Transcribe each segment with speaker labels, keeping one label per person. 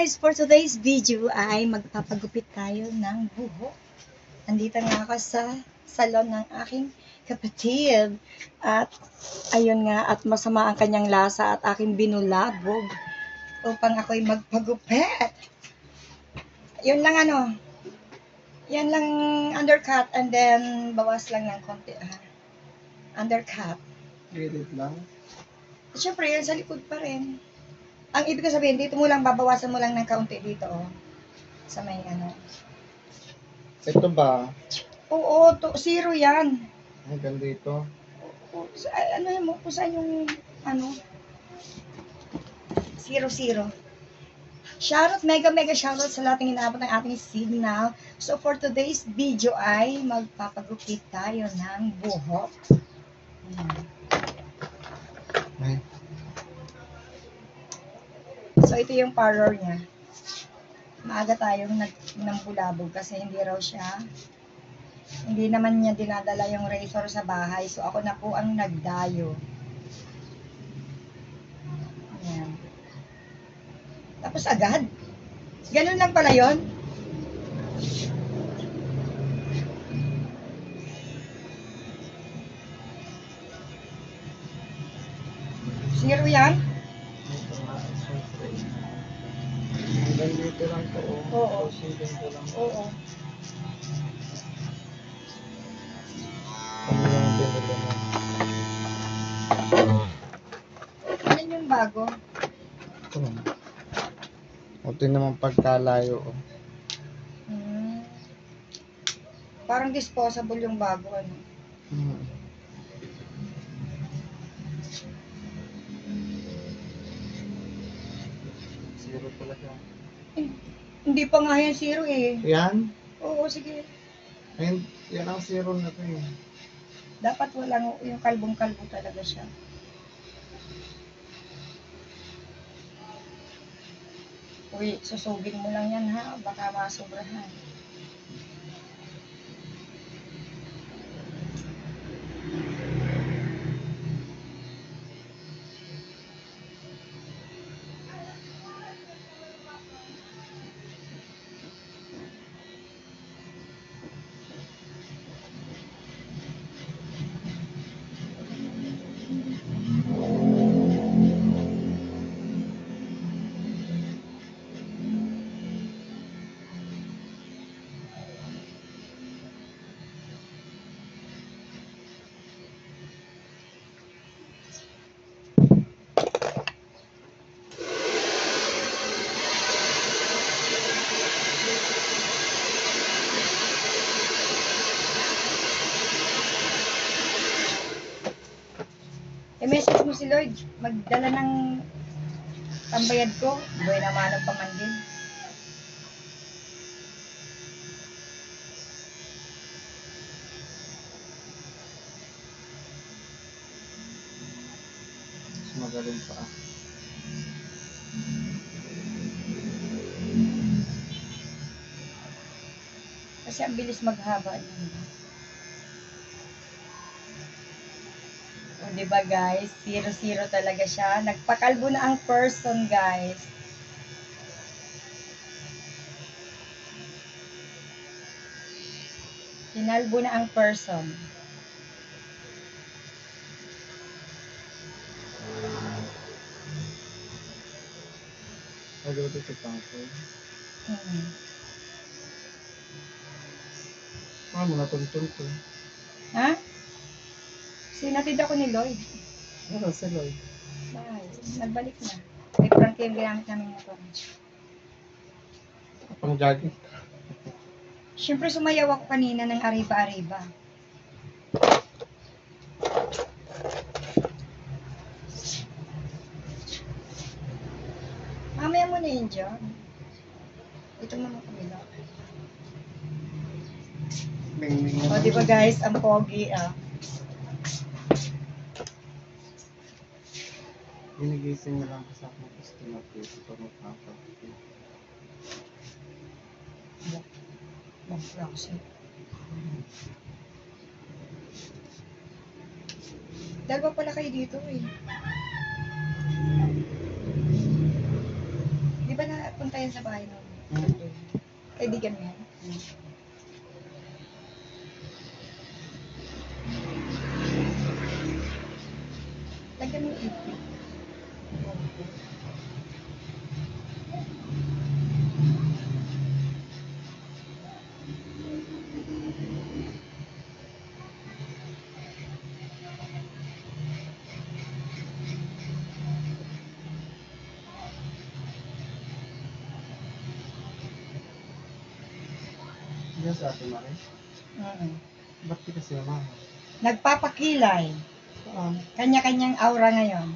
Speaker 1: guys, for today's video ay magpapagupit tayo ng buhok. Nandito nga ako sa salon ng aking kapatid. At ayun nga, at masama ang kanyang lasa at aking binulabog upang ako'y magpagupit. Yun lang yan lang undercut and then bawas lang ng konti. Undercut.
Speaker 2: Gilid lang.
Speaker 1: Siyempre, yan sa likod pa rin. Ang ibig ko sabihin, dito mo lang, babawasan mo lang ng kaunti dito, sa may
Speaker 2: Ito ba?
Speaker 1: Oo, zero yan.
Speaker 2: Hanggang dito.
Speaker 1: Ano yun mo, kung saan yung, zero. Shoutout, mega shoutout sa lahat ng inaabot ng ating signal. So, for today's video ay magpapagupit tayo ng buhok.
Speaker 2: Ay.
Speaker 1: So, ito yung parlor niya. Maaga tayong nambulabog kasi hindi naman niya dinadala yung razor sa bahay. So, ako na po ang nagdayo. Ayan. Tapos agad. Ganun lang pala yun. Zero yan?
Speaker 2: Ito nga, siyempre. Hanggang dito lang to.
Speaker 1: Oo.
Speaker 2: Hanggang dito lang.
Speaker 1: Oo.
Speaker 2: Kami lang pinila na.
Speaker 1: Ano yung bago?
Speaker 2: Ito. Ito naman pagkalayo.
Speaker 1: Parang disposable yung bago,
Speaker 2: Zero talaga.
Speaker 1: Hindi pa nga yan zero eh.
Speaker 2: Yan?
Speaker 1: Oo, sige.
Speaker 2: Ayun, yan ang zero na to eh.
Speaker 1: Dapat walang yung kalbong-kalbo talaga siya. Uy, susugin mo lang yan ha. Baka masobrahan. I-message mo si Lloyd. Magdala ng pambayad ko. Boy naman ang pamandin.
Speaker 2: Mas magaling pa.
Speaker 1: Kasi ang bilis maghaba niya. O, diba guys? Zero talaga siya. Nagpakalbo na ang person, guys. Kinalbo na ang person.
Speaker 2: Magaling ito pa ako. Mo natuntun to.
Speaker 1: Ha? Sinatid ako ni Lloyd.
Speaker 2: Ano si Lloyd?
Speaker 1: Bye. Nagbalik na. May prank yung ginamit namin motor.
Speaker 2: Pang jogging.
Speaker 1: Siyempre sumayaw ako kanina ng ariba-ariba. Mamaya mo na yun dyan. Ito mo ng kabila. O, di ba guys, ang pogi
Speaker 2: Ginigising na lang sa aking customer dito pa magpapagpapit.
Speaker 1: Mag-flexing. Dalawa pala kayo dito eh. Di ba na pumunta yan sa bahay nun.
Speaker 2: Mm.
Speaker 1: Kaibigan mo yan. Lagyan mo yung ipit.
Speaker 2: Yan sa atin, Mare. Ba't di kasi naman?
Speaker 1: Nagpapakilay.
Speaker 2: Saan?
Speaker 1: Kanya-kanyang aura ngayon.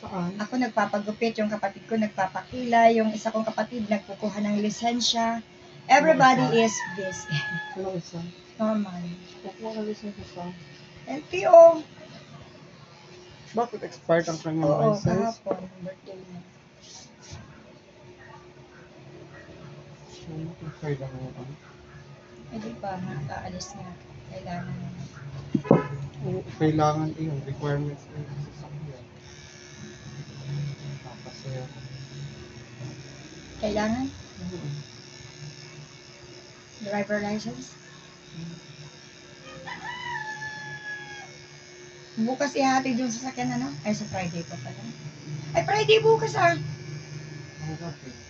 Speaker 2: Saan?
Speaker 1: Ako nagpapagupit, yung kapatid ko nagpapakilay, yung isa kong kapatid nagkukuha ng lisensya. Everybody is busy.
Speaker 2: Sino isa?
Speaker 1: Normal.
Speaker 2: Kukuha na license isa.
Speaker 1: LTO.
Speaker 2: Bakit expired ang kanyang
Speaker 1: Oo,
Speaker 2: license?
Speaker 1: kahapon. Birthday niya.
Speaker 2: Ano expired ang ano?
Speaker 1: Eh di ba, nakaalis nga. Kailangan mo.
Speaker 2: Oo, kailangan yun. Requirements yun sa sasakyan. Nakasaya.
Speaker 1: Kailangan? Driver license? Bukas ihatid yung sasakyan ano? Ay, sa Friday pa pala. Ay, Friday bukas ah.
Speaker 2: Ang gabi.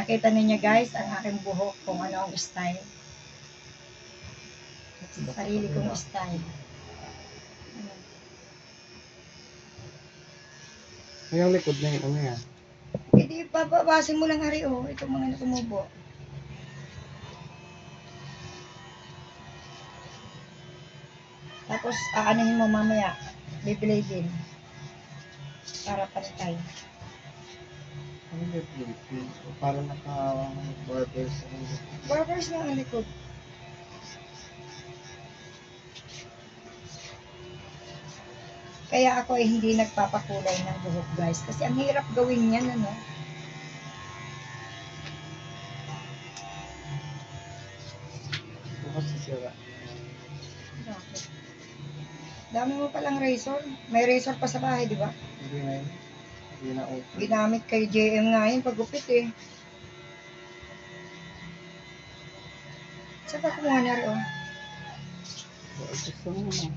Speaker 1: Nakita ninyo guys, ang aking buhok kung ano ang style. Sarili kong style. Ano?
Speaker 2: Yung likod na yun, ano yan?
Speaker 1: Hindi, bababasin mo lang hari oh. Itong mga tumubo. Tapos, aanahin mo mamaya. Bibili din. Para pantay.
Speaker 2: Ano yung Philippines? Parang naka-barbers.
Speaker 1: Barbers nga ang likod. Kaya ako ay hindi nagpapakulay ng buhok guys. Kasi ang hirap gawin yan ano.
Speaker 2: Bukas sisira.
Speaker 1: Bakit? Dami mo palang razor. May razor pa sa bahay, di ba?
Speaker 2: Hindi na yun. Hindi na open.
Speaker 1: Ginamit kay JM nga yun, paggupit eh. Saan ka kumuha na rin, oh?
Speaker 2: Gusto mo naman.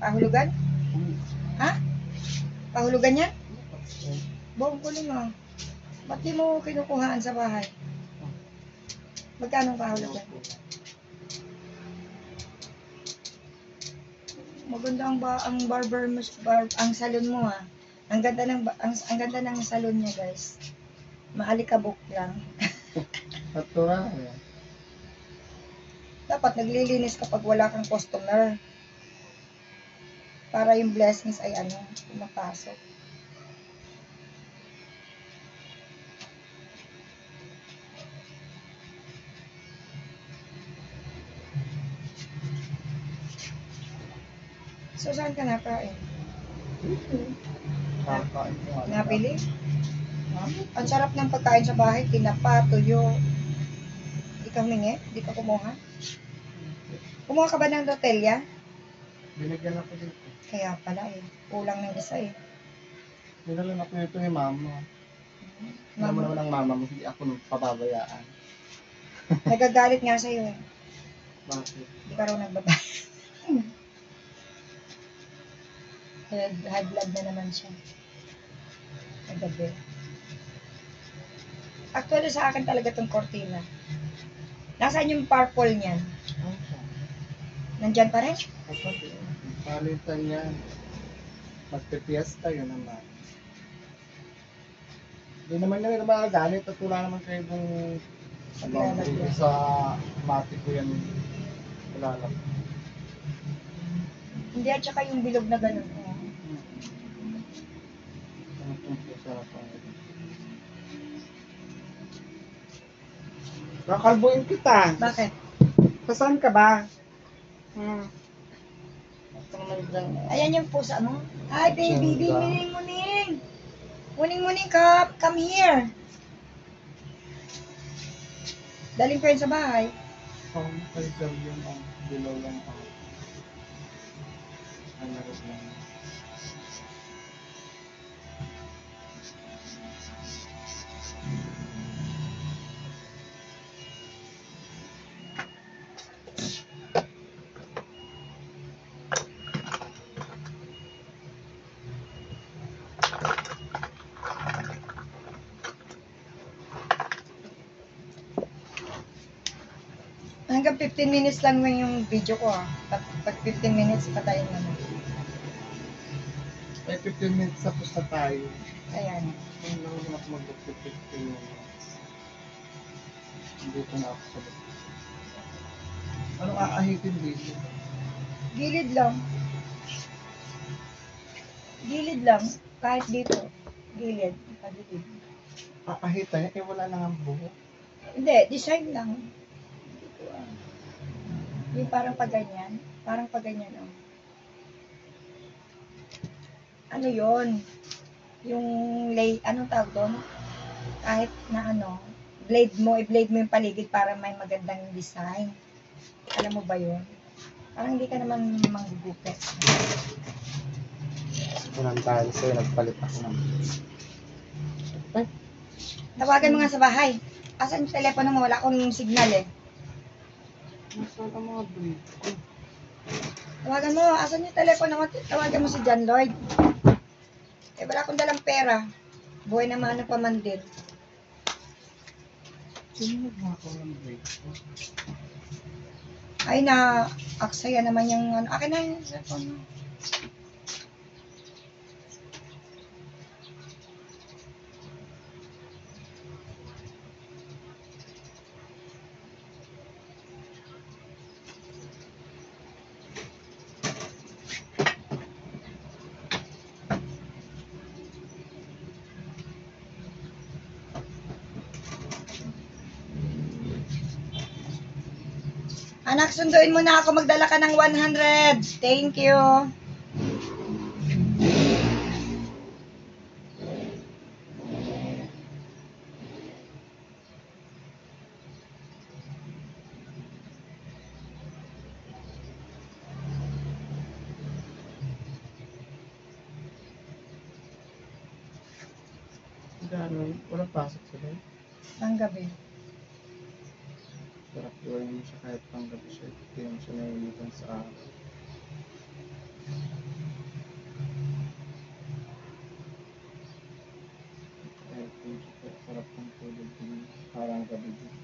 Speaker 1: Pahulugan? Ha? Pahulugan yan?
Speaker 2: Okay.
Speaker 1: Buong kuling, oh. Ba't di mo kinukuhaan sa bahay? Magkano ang pahulugan? Maganda ang barber mo, ang salon mo, ah. Ang ganda ng salon niya, guys. Maalikabok lang.
Speaker 2: Natural eh.
Speaker 1: Dapat naglilinis kapag wala kang customer. Para yung blessings ay ano, mapasok. So, saan ka nakain?
Speaker 2: Kakain ko nga.
Speaker 1: Nabili? Ang sarap ng pagkain sa bahay, tinapa, tuyo. Di ka humingi? Di ka kumuha? Kumuha ka ba ng tortilla?
Speaker 2: Binigyan ako dito.
Speaker 1: Kaya pala eh. Kulang ng isa eh.
Speaker 2: Nilalan ako nito ni mama. Alam mo naman ang mama mo, hindi ako pababayaan.
Speaker 1: Nagagalit nga sa'yo eh.
Speaker 2: Bakit?
Speaker 1: Hindi ka raw nagbabayad. High blood na naman siya. Nagabi. Actually sa akin talaga tong cortina. Nasaan yung purple niyan? Nandyan pa rin?
Speaker 2: Kapag palitan yan. Magpipiesta yun naman. Hindi naman yun naman galit at wala naman kayo kung sa mati ko yan. Wala lang.
Speaker 1: Hindi at saka yung bilog na ganun.
Speaker 2: Ano itong pusa na pang kakalbuin kita.
Speaker 1: Bakit?
Speaker 2: Saan ka ba? Ito naman dyan.
Speaker 1: Ayan yung pusa mo. Ay baby,
Speaker 2: Ganda.
Speaker 1: bingling mo ning. Muning-muning ka, come here. Daling ko yun sa bahay.
Speaker 2: Kay sir yun ang dilaw lang ako. Ang lagot lang.
Speaker 1: Hanggang 15 minutes lang yung video ko ah. Pag 15 minutes, patayin naman.
Speaker 2: Ay, 15 minutes tapos na tayo.
Speaker 1: Ayan.
Speaker 2: Kung lang naman ako mag-15 minutes. Dito na ako sa baba. Anong aahitin dito?
Speaker 1: Gilid lang. Gilid lang. Kahit dito. Gilid. Pagilid.
Speaker 2: Aahitan? Eh, wala na nga buhok.
Speaker 1: Hindi, design lang. Dito ah. Yung parang paganyan. Parang paganyan oh. Ano yon? Yung anong tawag doon? Kahit na ano, i-blade mo yung paligid para may magandang design. Alam mo ba yun? Parang hindi ka naman manggugupit.
Speaker 2: Unang dahil sa'yo, nagpalit ako ng... Ay,
Speaker 1: Tawagan mo nga sa bahay. Asan yung telepono mo? Wala akong signal eh.
Speaker 2: nasaan ang mga break ko?
Speaker 1: Tawagan mo. Asan yung telepono mo? Tawagan mo si John Lloyd. Eh, wala akong dalang pera. Buhay na mano pa man din.
Speaker 2: Sino nagmakaw ng break ko?
Speaker 1: Ay na, aksaya naman yung ano. Akin na yung cellphone mo. Anak, sunduin mo na ako. Magdala ka ng 100. Thank you.
Speaker 2: Gano'n, walang pasok sila.
Speaker 1: Ang gabi.
Speaker 2: Sarap iwain mo siya kahit pang gabi siya. Hindi mo siya naiinitan sa araw. Kahit kung siya sarap ng tulog din. Parang gabi din.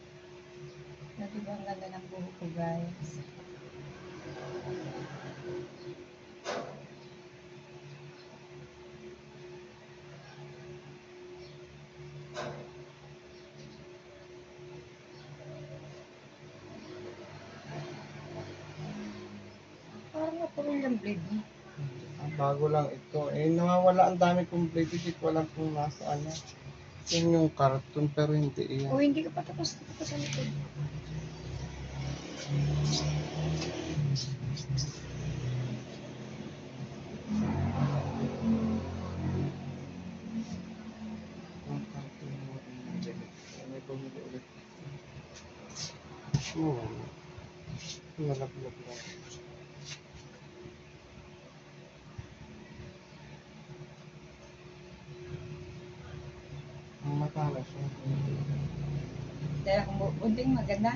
Speaker 1: Diba ang ganda ng buhok ko, guys? Parang napurol yung blade mo.
Speaker 2: Bago lang ito. Eh, nawawala ang dami kong blade. Hindi ko alam kung nasaan na. Yun yung karton pero hindi
Speaker 1: O,
Speaker 2: iyan.
Speaker 1: hindi ka pa tapos sa likod.
Speaker 2: Ang karton mo rin yung galit. May bumili ulit. Oo. Nalaglag lang. Ang matala siya.
Speaker 1: Dahil akong bunting maganda.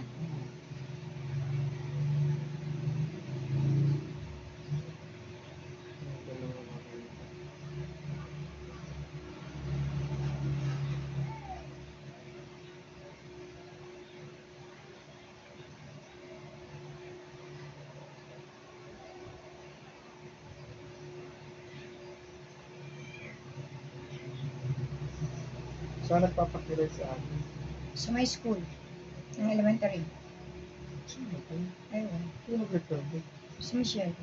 Speaker 2: Saan nagpapakilay si ate?
Speaker 1: Sa my school. Ng elementary.
Speaker 2: Sino ba yun?
Speaker 1: Ayun.
Speaker 2: Sino nag-record?
Speaker 1: Si Michelle.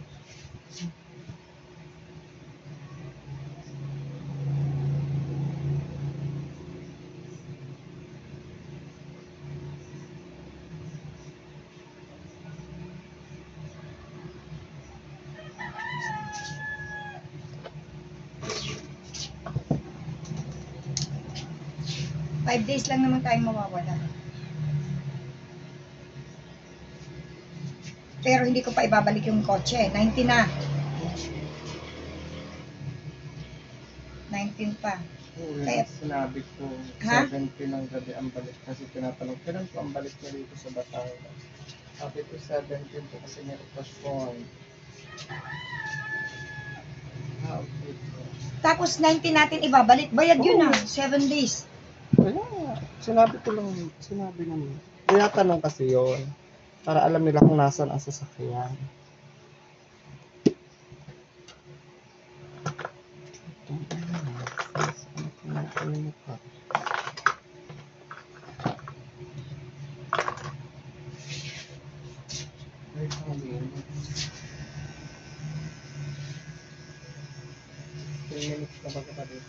Speaker 1: 5 days lang naman tayong mawawala. Pero hindi ko pa ibabalik yung kotse. 19 na. 19 pa. Kaya-
Speaker 2: Sinabi ko,
Speaker 1: Ha?
Speaker 2: 70 ng gabi ang balik. Kasi tinatanong, kailan po ang balik niya dito sa Batangas? Sabi ko, 17 po kasi may okasyon. Okay po.
Speaker 1: Tapos 19 natin ibabalik. Bayad yun 7 days.
Speaker 2: Wala nga. Sinabi naman. Tinatanong kasi yon para alam nila kung nasan ang sasakyan. Minutes na ba kapatid?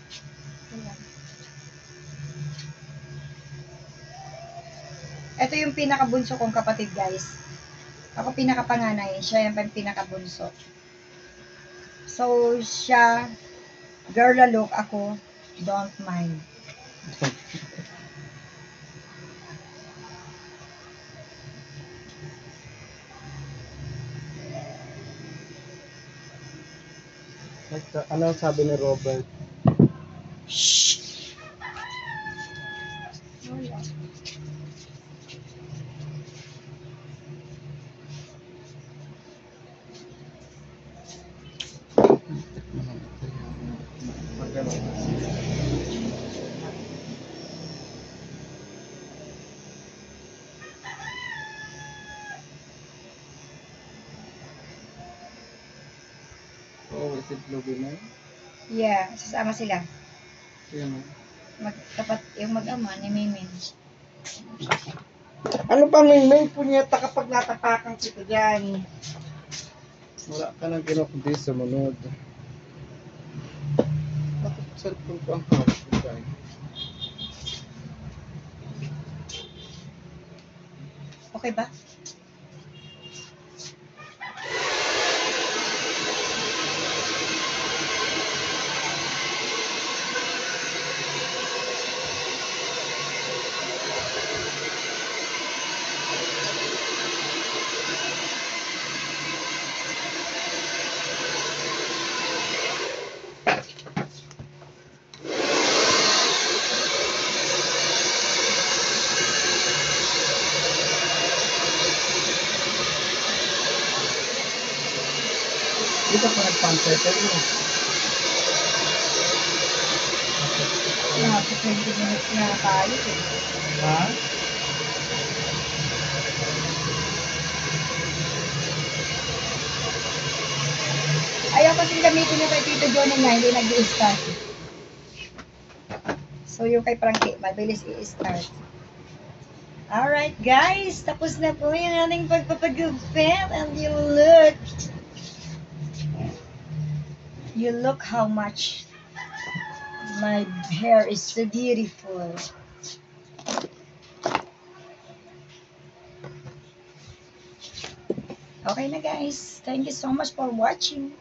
Speaker 1: Ito yung pinakabunso kong kapatid, guys. Ako pinakapanganay. Siya yung pinakabunso. So, siya, girl look, ako, don't mind.
Speaker 2: Ano sabi ni Robert?
Speaker 1: Shh! Wala.
Speaker 2: Oh, is it Luby na?
Speaker 1: Yeah, sasama sila.
Speaker 2: Yun.
Speaker 1: Yung mag-ama ni Mimin.
Speaker 2: Ano pa may punyeta kapag natapakan kita dyan? Wala ka nang ginawa kundi sumunod. Bakit cellphone ko ang hawak ko dyan?
Speaker 1: Okay ba?
Speaker 2: Di ba pa nag-pantay kayo?
Speaker 1: Nasa 20 minutes na tayo eh.
Speaker 2: Ha?
Speaker 1: Ayaw kasing gamitin yung kay Tito Johnny na hindi nag-i-start. So yung kay Frankie, mabilis i-start. Alright guys, tapos na po yung ating pagpapagupit and you look how much my hair is so beautiful. Okay na guys, thank you so much for watching.